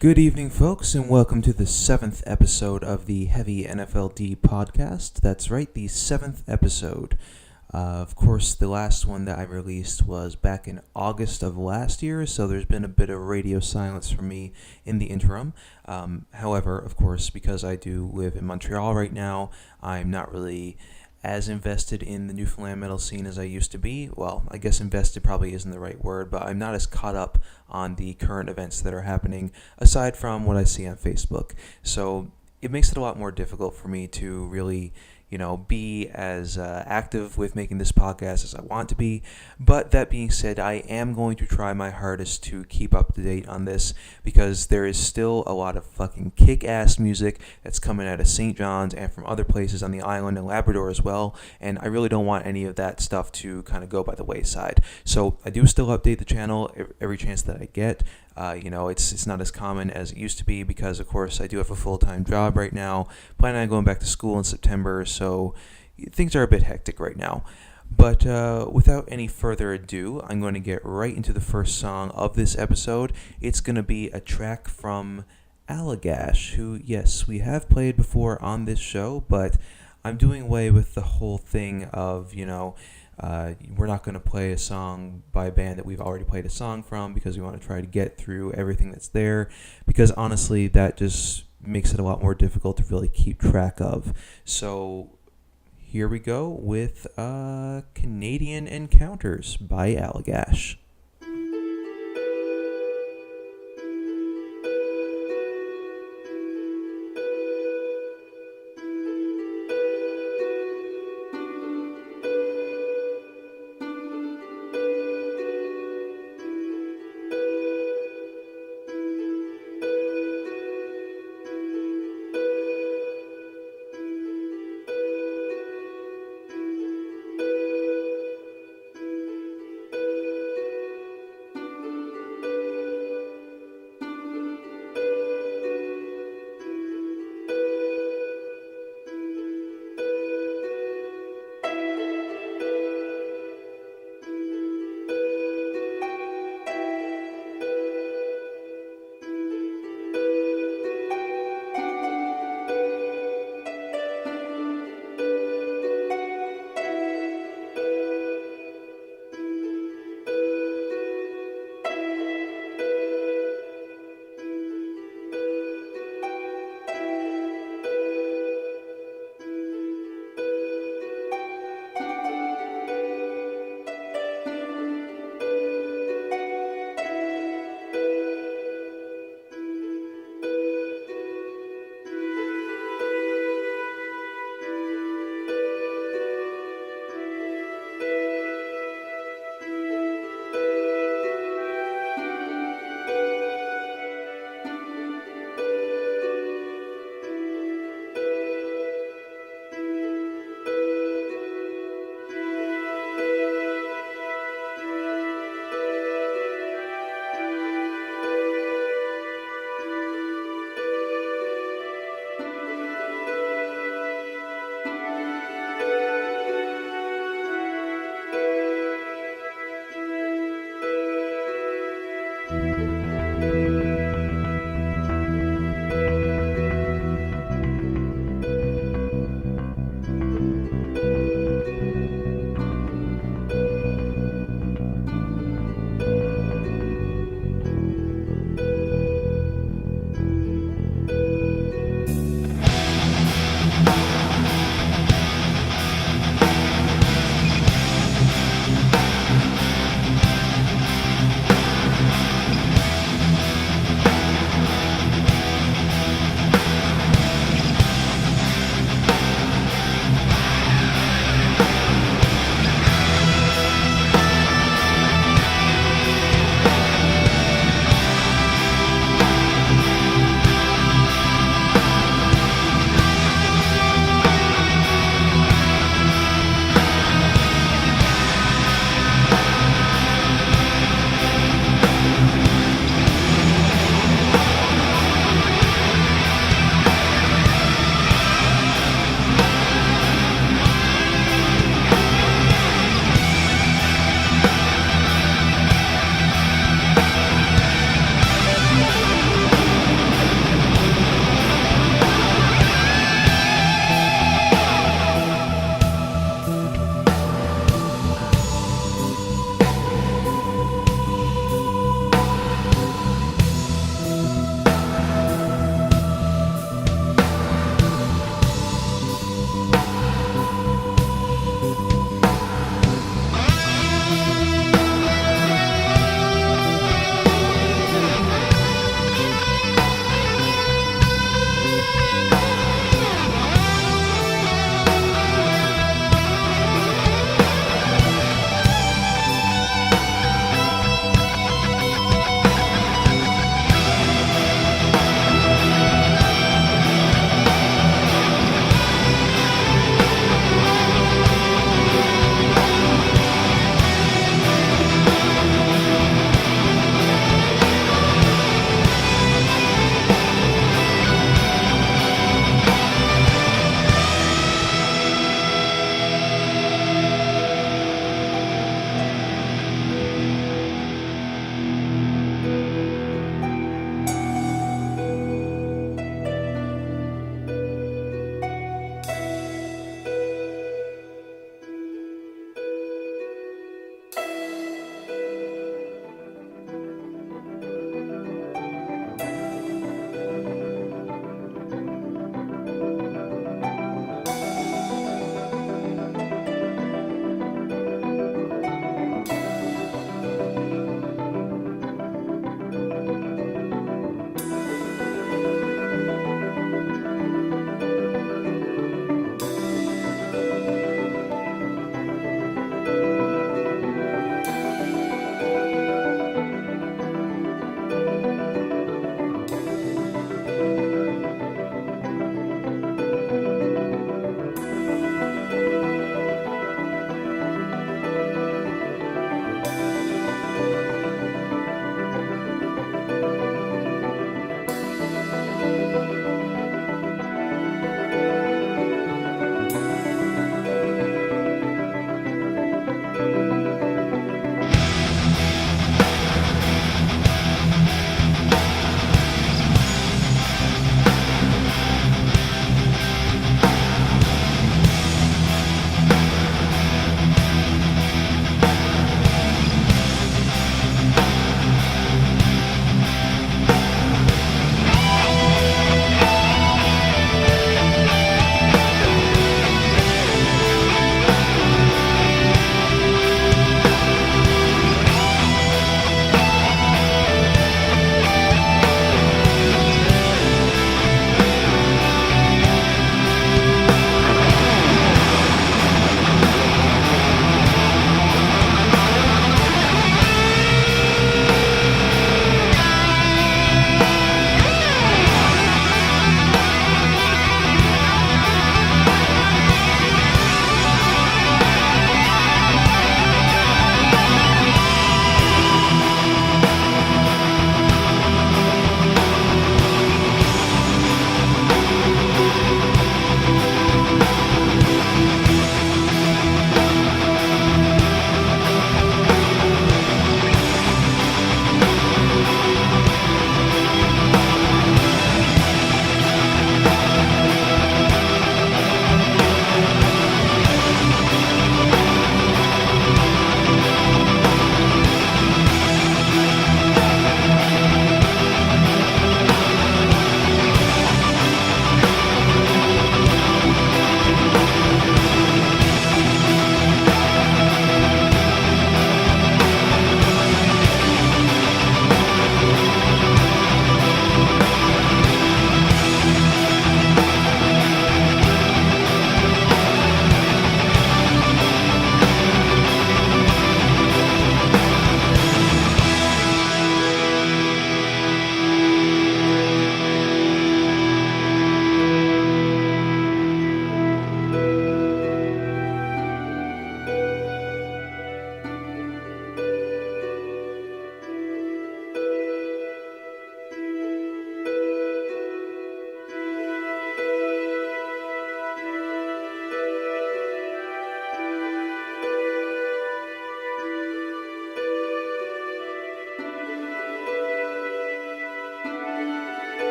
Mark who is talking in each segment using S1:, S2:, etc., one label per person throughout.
S1: Good evening, folks, and welcome to the 7th episode of the HeavyNFLD Podcast. That's right, the 7th episode. Of course, the last one that I released was back in August of last year, so there's been a bit of radio silence from me in the interim. However, of course, because I do live in Montreal right now, I'm not really as invested in the Newfoundland metal scene as I used to be. Well, I guess invested probably isn't the right word, but I'm not as caught up on the current events that are happening, aside from what I see on Facebook. So it makes it a lot more difficult for me to really, be as active with making this podcast as I want to be. But that being said, I am going to try my hardest to keep up to date on this because there is still a lot of fucking kick-ass music that's coming out of St. John's and from other places on the island and Labrador as well. And I really don't want any of that stuff to kind of go by the wayside. So I do still update the channel every chance that I get. It's not as common as it used to be because, of course, I do have a full-time job right now. Planning on going back to school in September, so things are a bit hectic right now. But without any further ado, I'm going to get right into the first song of this episode. It's going to be a track from Allagash, who, yes, we have played before on this show, but I'm doing away with the whole thing of, we're not going to play a song by a band that we've already played a song from because we want to try to get through everything that's there, because honestly, that just makes it a lot more difficult to really keep track of. So here we go with Canadian Encounters by Allagash.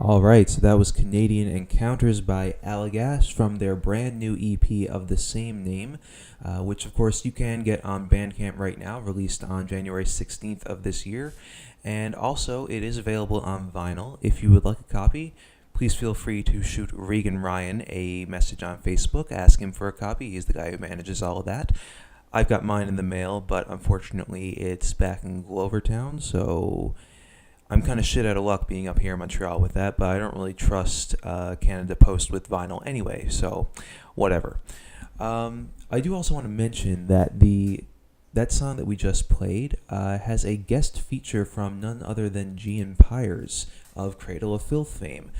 S1: Alright, so that was Canadian Encounters by Allagash from their brand new EP of the same name, which of course you can get on Bandcamp right now, released on January 16th of this year. And also, it is available on vinyl. If you would like a copy, please feel free to shoot Regan Ryan a message on Facebook, ask him for a copy. He's the guy who manages all of that. I've got mine in the mail, but unfortunately it's back in Glovertown, so I'm kind of shit out of luck being up here in Montreal with that, but I don't really trust Canada Post with vinyl anyway, so whatever. I do also want to mention that that song that we just played has a guest feature from none other than Gian Piras of Cradle of Filth fame.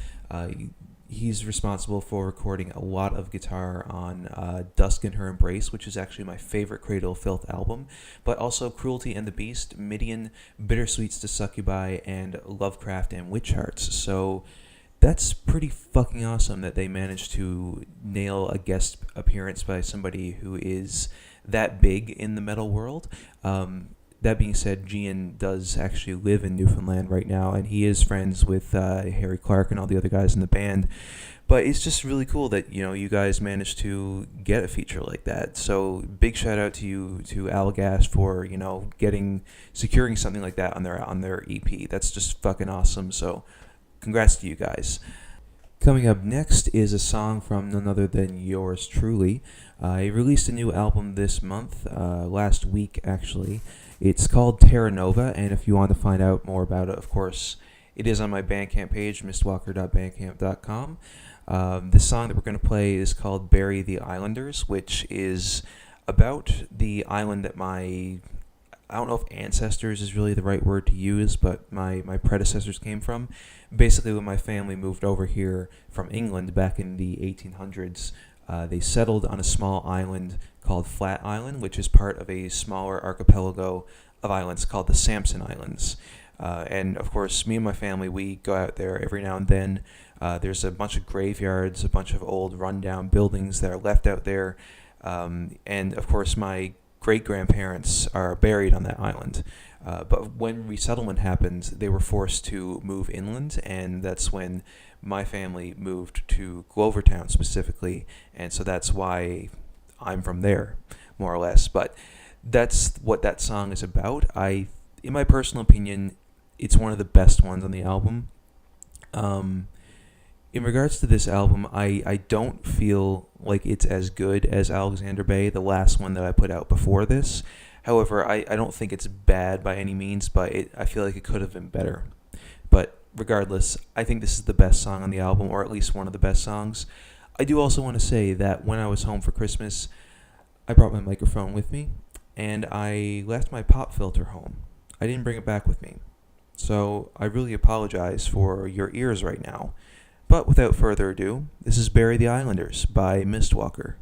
S1: He's responsible for recording a lot of guitar on Dusk in Her Embrace, which is actually my favorite Cradle of Filth album, but also Cruelty and the Beast, Midian, Bittersweets to Succubi, and Lovecraft and Witch Hearts. So that's pretty fucking awesome that they managed to nail a guest appearance by somebody who is that big in the metal world. That being said, Gian does actually live in Newfoundland right now, and he is friends with Harry Clark and all the other guys in the band. But it's just really cool that, you know, you guys managed to get a feature like that. So big shout out to you, to Allagash, for, you know, securing something like that on their EP. That's just fucking awesome. So congrats to you guys. Coming up next is a song from none other than yours truly. He released a new album this month, last week actually. It's called Terra Nova, and if you want to find out more about it, of course, it is on my Bandcamp page, mistwalker.bandcamp.com. The song that we're going to play is called Bury the Islanders, which is about the island that I don't know if ancestors is really the right word to use, but my predecessors came from. Basically, when my family moved over here from England back in the 1800s, they settled on a small island called Flat Island, which is part of a smaller archipelago of islands called the Samson Islands. And of course, me and my family, we go out there every now and then. There's a bunch of graveyards, a bunch of old rundown buildings that are left out there. And of course, my great-grandparents are buried on that island. But when resettlement happened, they were forced to move inland, and that's when my family moved to Glovertown specifically, and so that's why I'm from there, more or less. But that's what that song is about. In my personal opinion, it's one of the best ones on the album. In regards to this album, I don't feel like it's as good as Alexander Bay, the last one that I put out before this. However, I don't think it's bad by any means, but I feel like it could have been better. But regardless, I think this is the best song on the album, or at least one of the best songs. I do also want to say that when I was home for Christmas, I brought my microphone with me, and I left my pop filter home. I didn't bring it back with me. So I really apologize for your ears right now. But without further ado, this is Bury the Islanders by Mistwalker.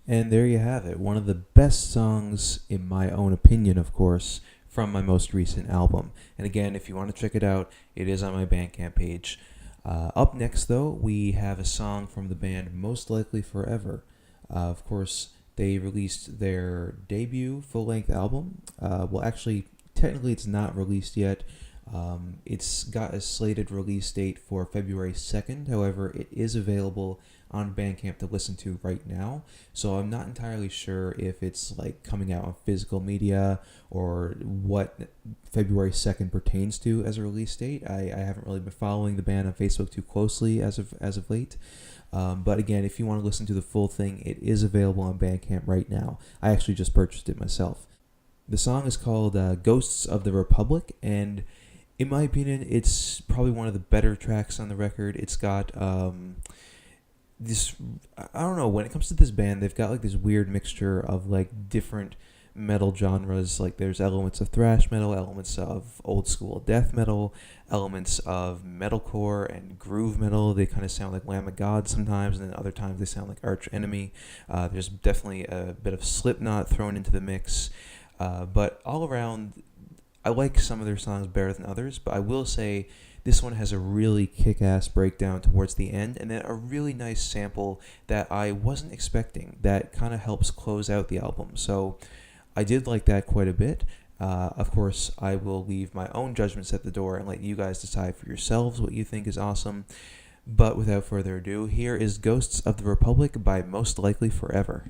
S1: And there you have it, one of the best songs, in my own opinion, of course, from my most recent album. And again, if you want to check it out, it is on my Bandcamp page. Up next, though, we have a song from the band Most Likely Forever. Of course, they released their debut full-length album. Well, actually, technically it's not released yet. It's got a slated release date for February 2nd. However, it is available on Bandcamp to listen to right now. So I'm not entirely sure if it's like coming out on physical media or what February 2nd pertains to as a release date. I haven't really been following the band on Facebook too closely as of late. But again, if you want to listen to the full thing, it is available on Bandcamp right now. I actually just purchased it myself. The song is called Ghosts of the Republic, and in my opinion, it's probably one of the better tracks on the record. It's got this, I don't know, when it comes to this band, they've got like this weird mixture of like different metal genres. Like there's elements of thrash metal, elements of old school death metal, elements of metalcore and groove metal. They kind of sound like Lamb of God sometimes, and then other times they sound like Arch Enemy. There's definitely a bit of Slipknot thrown into the mix, but all around, I like some of their songs better than others. But I will say this one has a really kick-ass breakdown towards the end, and then a really nice sample that I wasn't expecting that kind of helps close out the album. So I did like that quite a bit. Of course, I will leave my own judgments at the door and let you guys decide for yourselves what you think is awesome. But without further ado, here is Ghosts of the Republic by Most Likely Forever.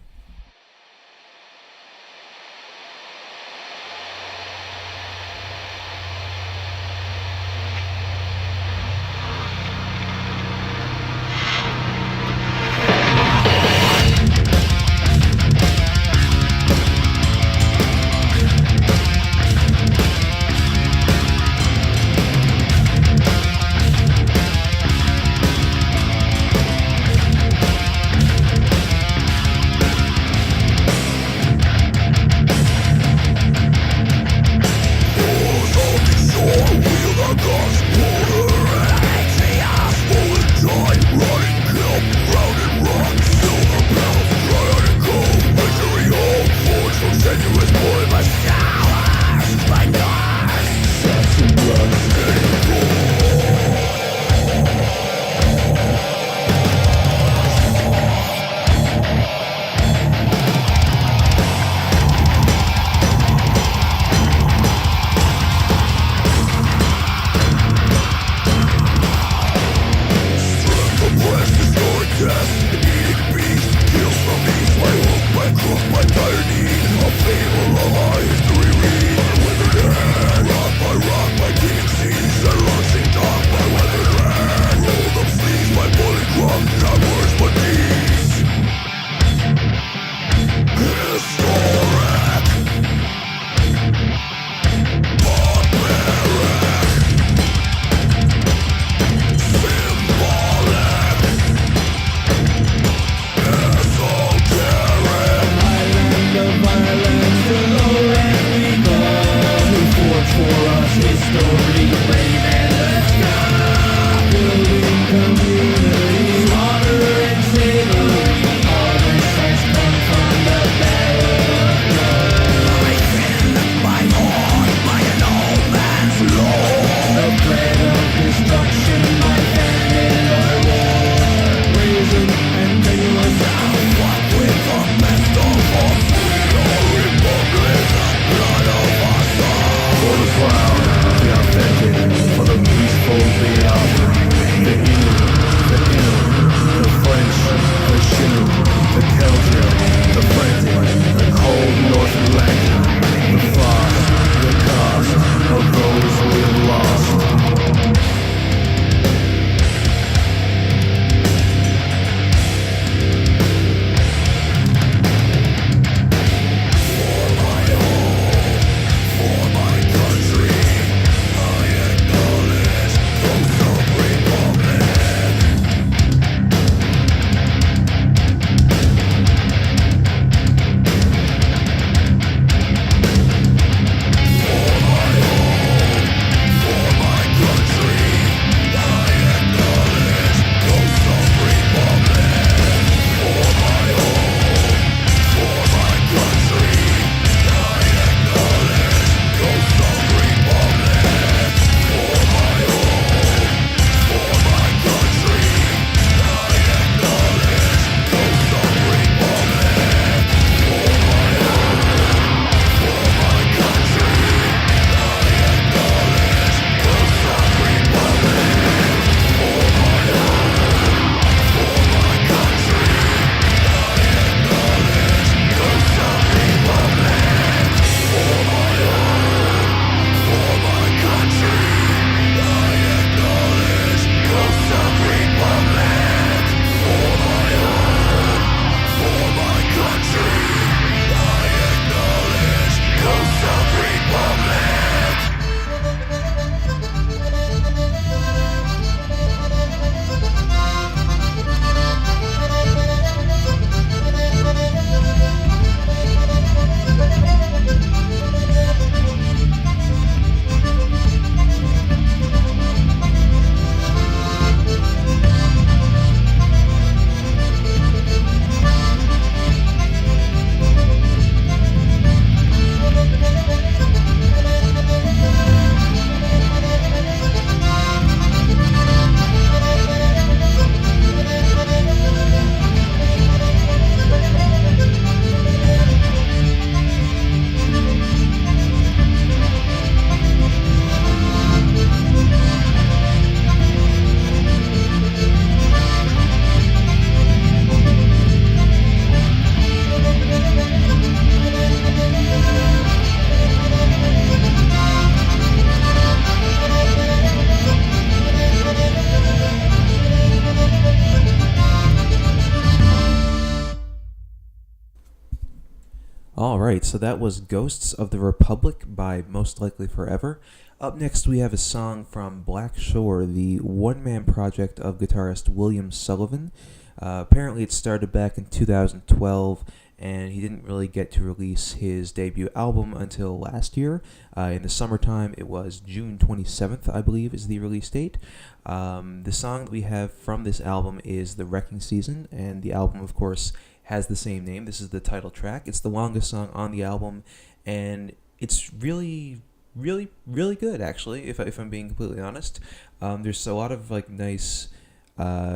S1: All right, so that was Ghosts of the Republic by Most Likely Forever. Up next, we have a song from Black Shore, the one-man project of guitarist William Sullivan. Apparently, it started back in 2012, and he didn't really get to release his debut album until last year. In the summertime, it was June 27th, I believe, is the release date. The song that we have from this album is The Wrecking Season, and the album, of course, has the same name. This is the title track. It's the longest song on the album, and it's really good, actually, if I'm being completely honest. There's a lot of like nice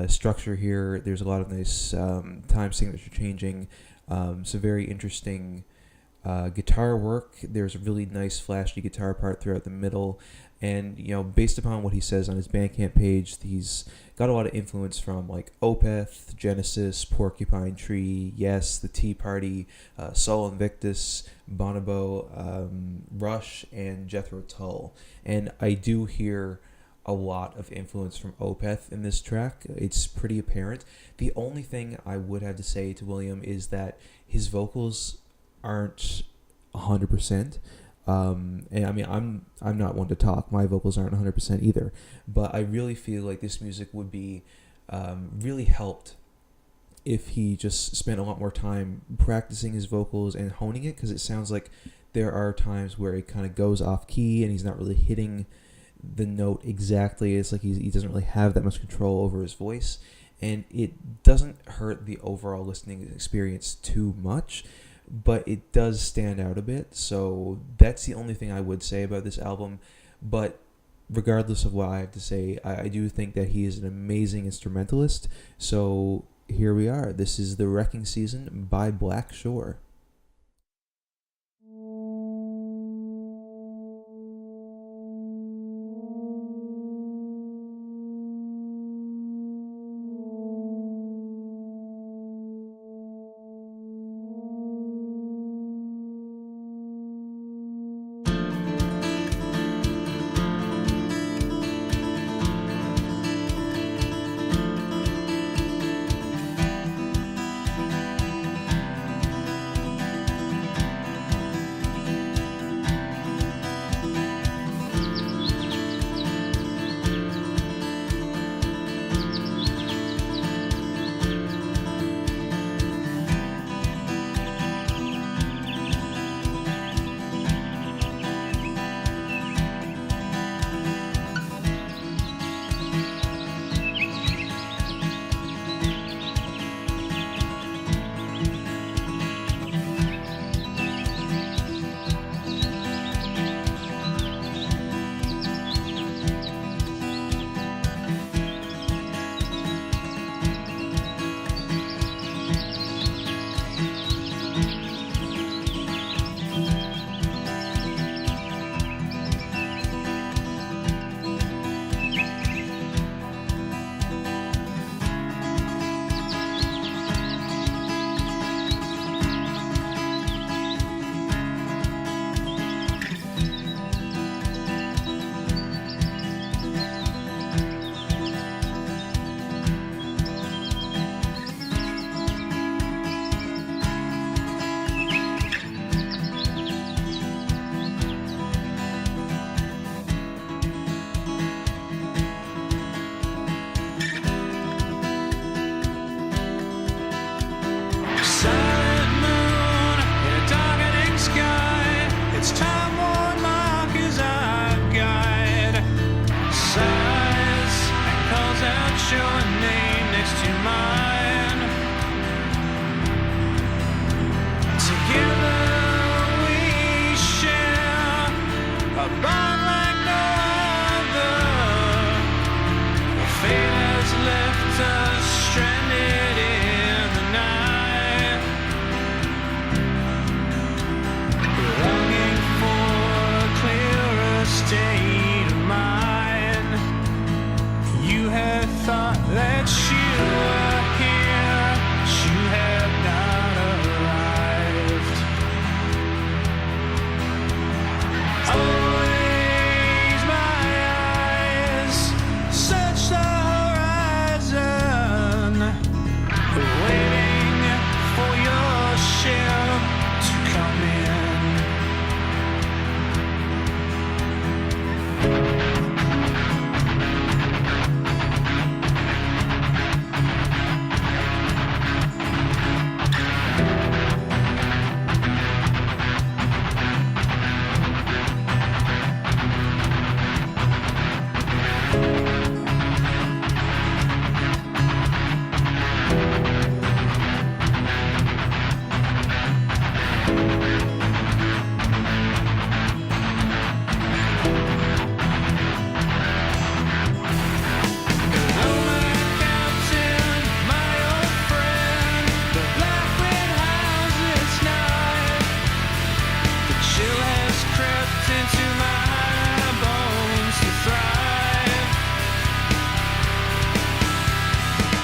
S1: structure here. There's a lot of nice time signature changing, some very interesting guitar work. There's a really nice flashy guitar part throughout the middle, and based upon what he says on his Bandcamp page, he's got a lot of influence from like Opeth, Genesis, Porcupine Tree, Yes, The Tea Party, Sol Invictus, Bonobo, Rush, and Jethro Tull. And I do hear a lot of influence from Opeth in this track. It's pretty apparent. The only thing I would have to say to William is that his vocals aren't 100%. And I mean, I'm not one to talk. My vocals aren't 100% either. But I really feel like this music would be really helped if he just spent a lot more time practicing his vocals and honing it, because it sounds like there are times where it kind of goes off key and he's not really hitting the note exactly. It's like he doesn't really have that much control over his voice, and it doesn't hurt the overall listening experience too much, but it does stand out a bit. So that's the only thing I would say about this album. But regardless of what I have to say, I do think that he is an amazing instrumentalist. So here we are. This is The Wrecking Season by Black Shore.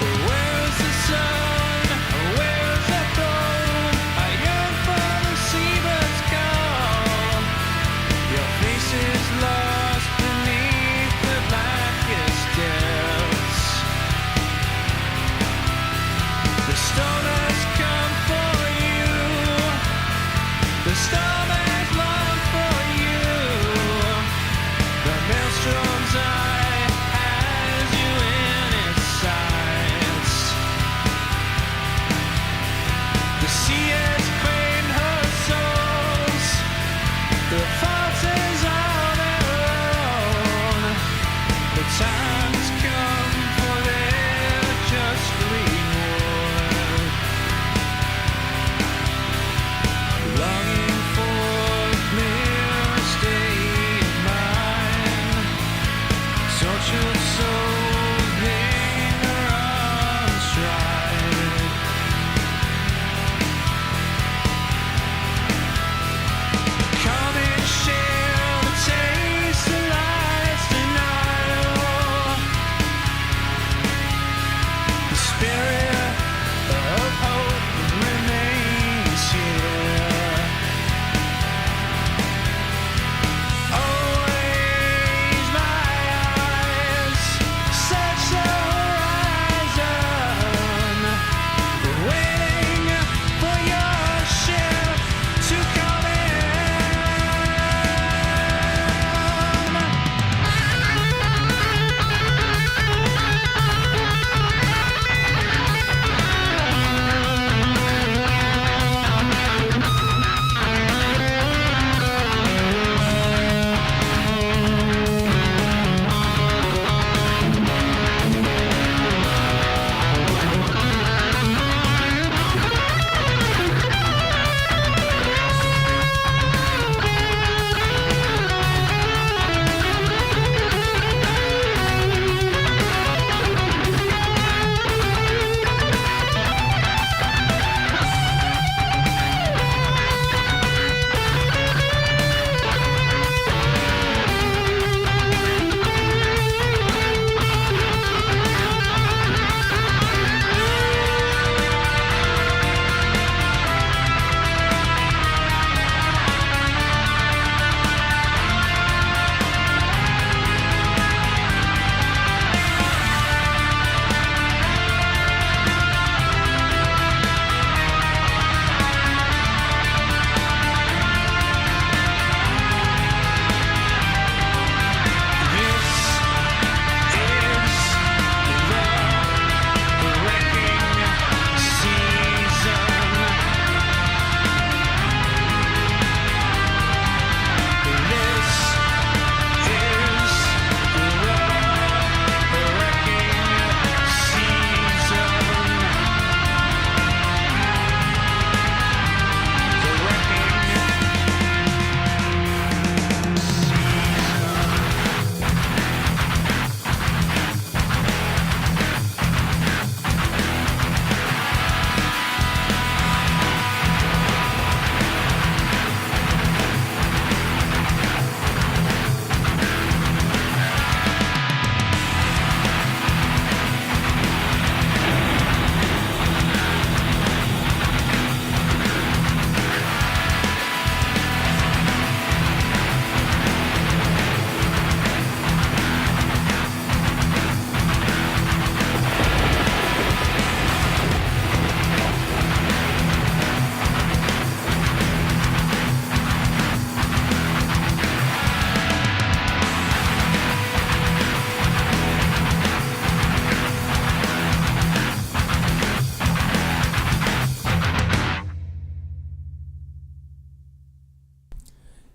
S2: Where's the sun? Where's the throne? I yearn for the seabird's call. Your face is lost beneath the blackest depths. The storm has come for you. The storm has longed for you. The maelstrom's eye has you in its sights. The sea has claimed her souls. The fault is all their own. The time's come for their just reward. Longing for a clear state of mind. Tortured souls linger on stride. Come and share the taste of life's denial. The spirit of hope remains here. Always my eyes search the horizon, waiting for your ship to come in.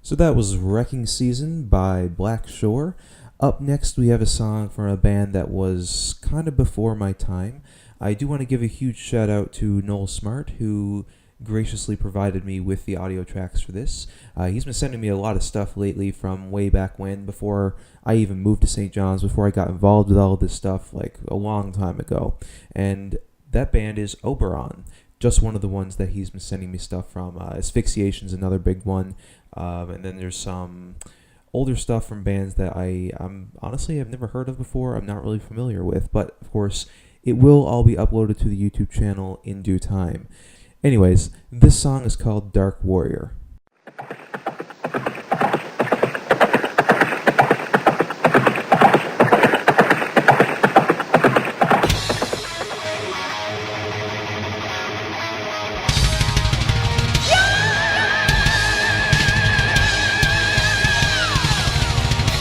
S1: So that was Wrecking Season by Black Shore. Up next, we have a song from a band that was kind of before my time. I do want to give a huge shout out to Noel Smart, who graciously provided me with the audio tracks for this. He's been sending me a lot of stuff lately from way back when, before I even moved to St. John's, before I got involved with all of this stuff, like a long time ago. And that band is Oberon, just one of the ones that he's been sending me stuff from. Asphyxiation's another big one. And then there's some older stuff from bands that I'm honestly have never heard of before. I'm not really familiar with, but of course, it will all be uploaded to the YouTube channel in due time. Anyways, this song is called Dark Warrior.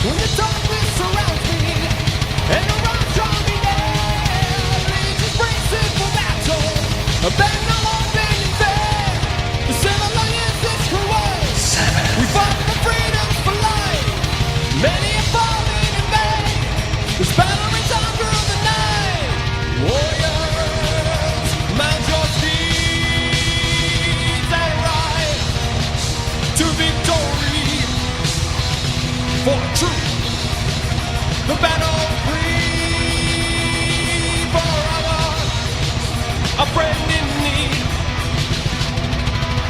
S2: When the darkness surrounds me and the rocks draw me near, legions bracing for battle, abandon all pain and fear. The civil alliance is cruel. We fight for freedom, for life. Many are falling in vain. This battle rains on through the night. Warriors, mount your steeds and ride to victory. For truth, the battle free forever. A friend in need.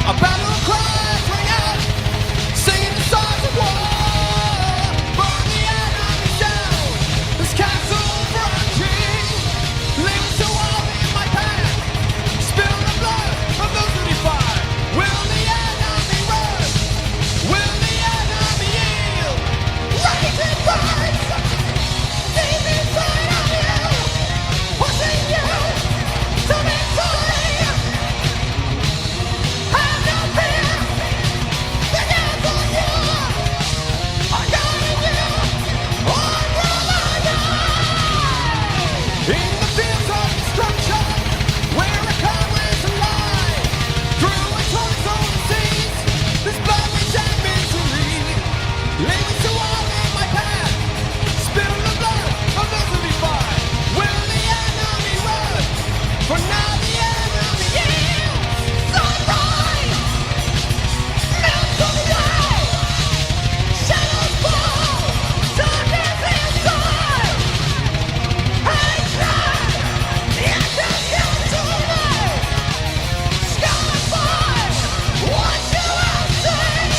S2: A battle cries ring out, singing the songs of war. Burn the enemy down. This castle for our king. Leave to all in my path. Spill the blood of those who defy. Will the enemy run? Will the enemy yield? Raging birds, deep inside of you, pushing you to victory. Have no fear, the hands on you are guiding you on through the night. In the fields of destruction, where a coward's alive, through a torn seas, this blood leads and misery. Leave it to all in my path. Spill the blood of those who defy. Will the enemy run? For now the enemy yields. Sunrise melts away. Shadows fall. Darkness inside. Hatred enters your doorway. Sky fire, what you have seen.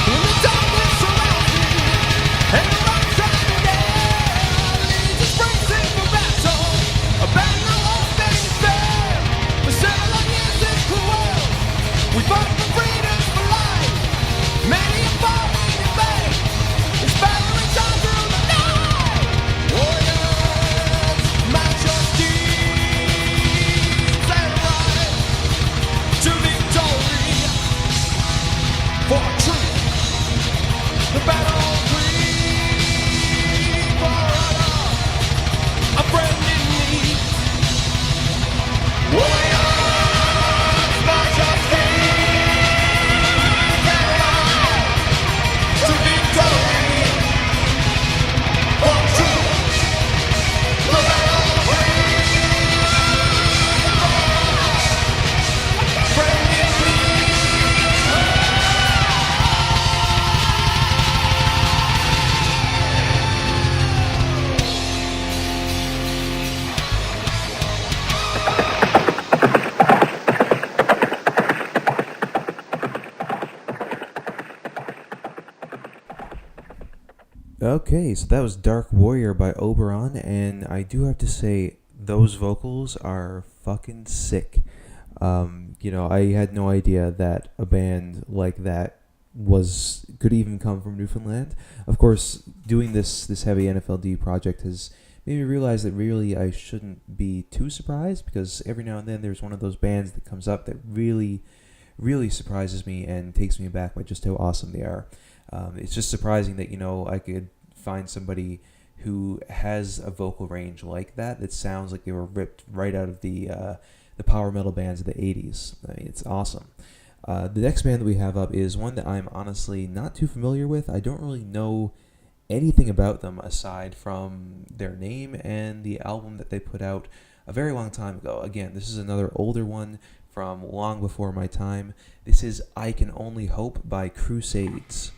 S2: When the darkness surrounds me and the rocks drop me down, legions bracing for battle, abandon all pain and fear. The civil alliance is cruel. We fight for freedom, for life. Many are falling in vain. This battle rains on through the night. Warriors, mount your steeds and ride to victory. For truth, the battle free forever. A friend in need. Warriors, mount your steeds and ride to victory. For truth, the battle free forever. A friend in need.
S1: Okay, so that was Dark Warrior by Oberon, and I do have to say, those vocals are fucking sick. I had no idea that a band like that could even come from Newfoundland. Of course, doing this heavy NFLD project has made me realize that really I shouldn't be too surprised, because every now and then there's one of those bands that comes up that really, really surprises me and takes me back by just how awesome they are. It's just surprising that, I could find somebody who has a vocal range like that sounds like they were ripped right out of the power metal bands of the 80s. I mean, it's awesome. The next band that we have up is one that I'm honestly not too familiar with. I don't really know anything about them aside from their name and the album that they put out a very long time ago. Again, this is another older one from long before my time. This is I Can Only Hope by Crusades.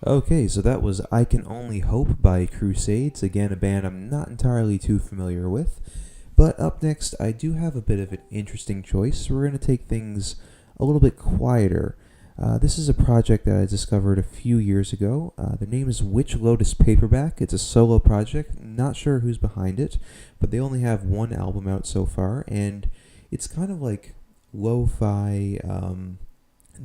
S1: Okay, so that was I Can Only Hope by Crusades, again a band I'm not entirely too familiar with. But up next, I do have a bit of an interesting choice. We're going to take things a little bit quieter. This is a project that I discovered a few years ago. Their name is Lotus Paperback. It's a solo project, not sure who's behind it, but they only have one album out so far, and it's kind of like lo-fi,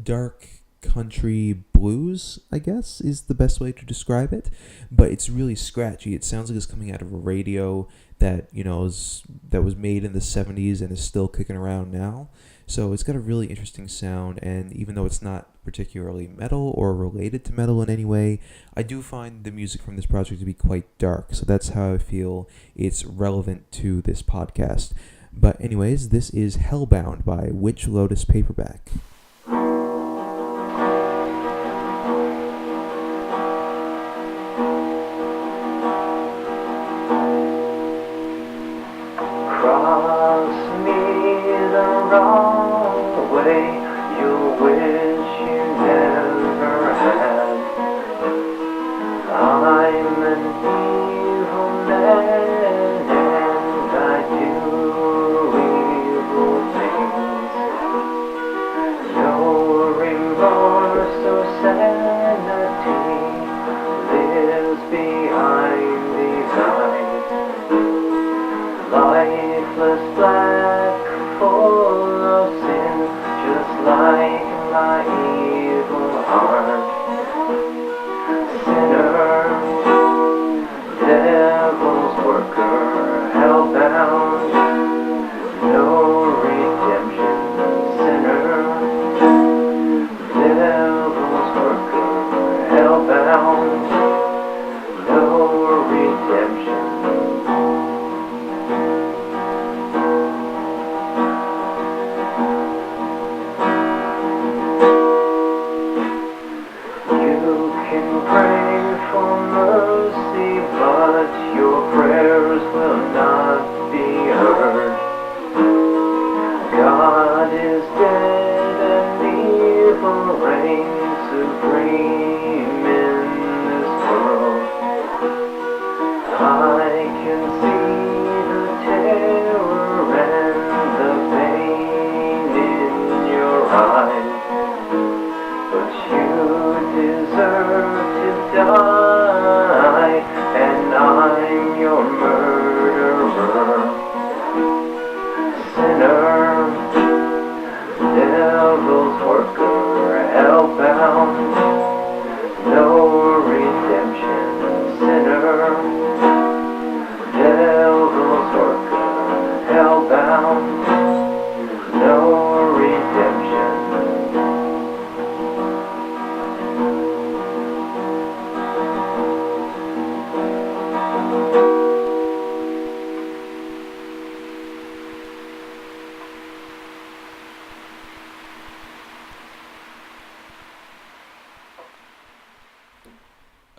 S1: dark country blues, I guess, is the best way to describe it. But it's really scratchy. It sounds like it's coming out of a radio that, that was made in the 70s and is still kicking around now. So it's got a really interesting sound, and even though it's not particularly metal or related to metal in any way, I do find the music from this project to be quite dark. So that's how I feel it's relevant to this podcast. But anyways, this is Hellbound by Lotus Paperback.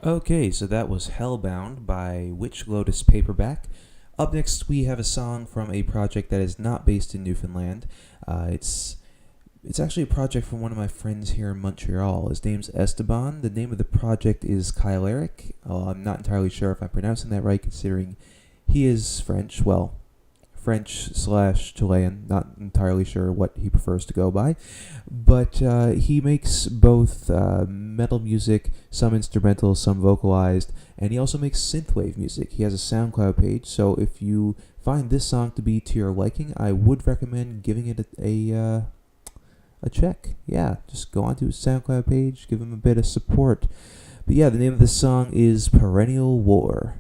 S1: Okay, so that was Hellbound by Lotus Paperback. Up next, we have a song from a project that is not based in Newfoundland. It's actually a project from one of my friends here in Montreal. His name's Esteban. The name of the project is Kaileric. I'm not entirely sure if I'm pronouncing that right, considering he is French. Well, French/Chilean, not entirely sure what he prefers to go by, but he makes both metal music, some instrumental, some vocalized, and he also makes synthwave music. He has a SoundCloud page, so if you find this song to be to your liking, I would recommend giving it a check. Yeah, just go onto his SoundCloud page, give him a bit of support. But yeah, the name of this song is Perennial War.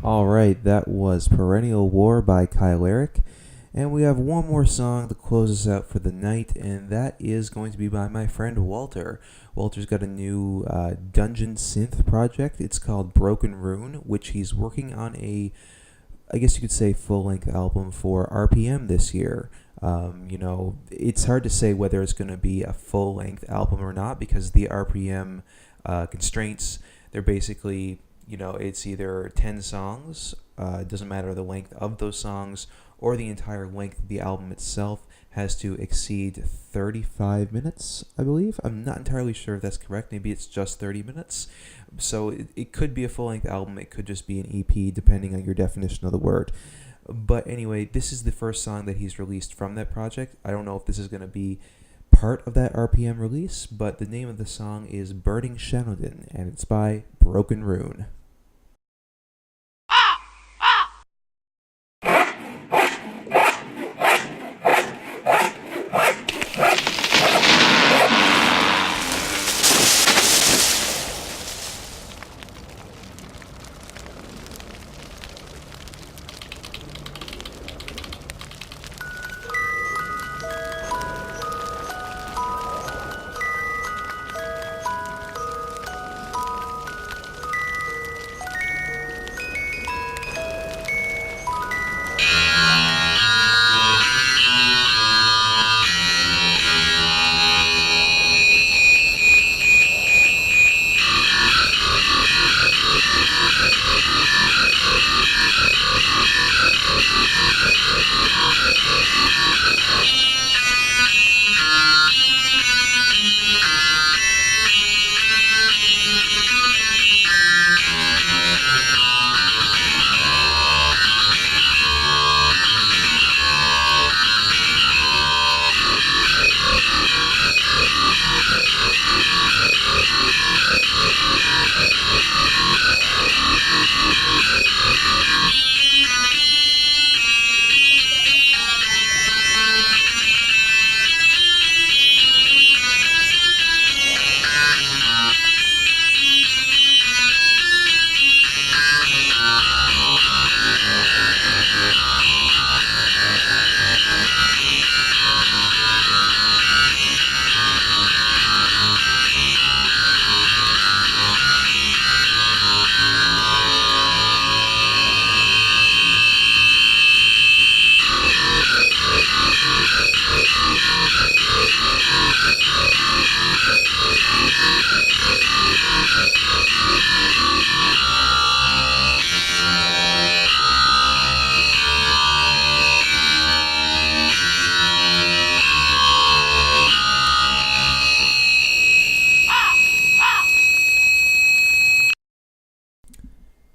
S1: Alright, that was Perennial War by Kaileric. And we have one more song to close us out for the night, and that is going to be by my friend Walter. Walter's got a new dungeon synth project. It's called Broken Rune, which he's working on I guess you could say, full-length album for RPM this year. It's hard to say whether it's going to be a full-length album or not, because the RPM constraints, they're basically, it's either 10 songs, it doesn't matter the length of those songs, or the entire length of the album itself has to exceed 35 minutes, I believe. I'm not entirely sure if that's correct. Maybe it's just 30 minutes. So it could be a full-length album. It could just be an EP, depending on your definition of the word. But anyway, this is the first song that he's released from that project. I don't know if this is going to be part of that RPM release, but the name of the song is Burning Shanodin, and it's by Broken Rune.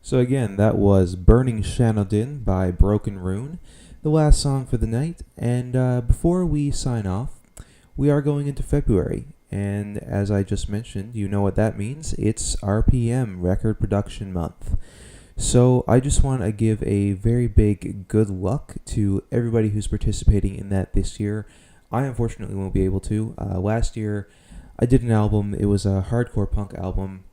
S1: So again, that was Burning Shanodin by Broken Rune, the last song for the night. And before we sign off, we are going into February. And as I just mentioned, you know what that means. It's RPM, Record Production Month. So I just want to give a very big good luck to everybody who's participating in that this year. I unfortunately won't be able to. Last year, I did an album. It was a hardcore punk album.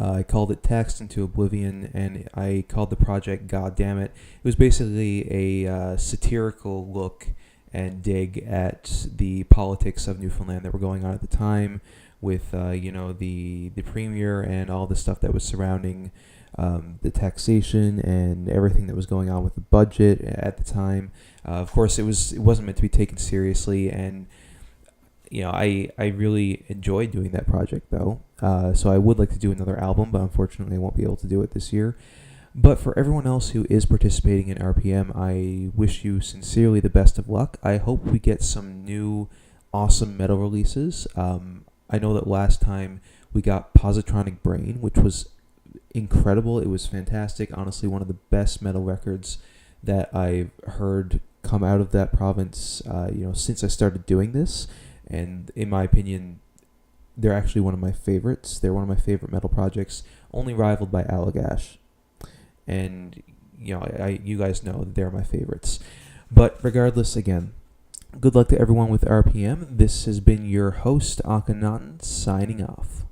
S1: I called it Text into Oblivion, and I called the project God Damn It. It was basically a satirical look and dig at the politics of Newfoundland that were going on at the time with, the premier and all the stuff that was surrounding the taxation and everything that was going on with the budget at the time. Of course, it wasn't meant to be taken seriously, and I really enjoyed doing that project though. So I would like to do another album, but unfortunately I won't be able to do it this year. But for everyone else who is participating in RPM, I wish you sincerely the best of luck. I hope we get some new awesome metal releases. I know that last time we got Positronic Brain, which was incredible. It was fantastic. Honestly, one of the best metal records that I've heard come out of that province, since I started doing this. And in my opinion, they're actually one of my favorites. They're one of my favorite metal projects, only rivaled by Allagash. And, you guys know that they're my favorites. But regardless, again, good luck to everyone with RPM. This has been your host, Akhenaten, signing off.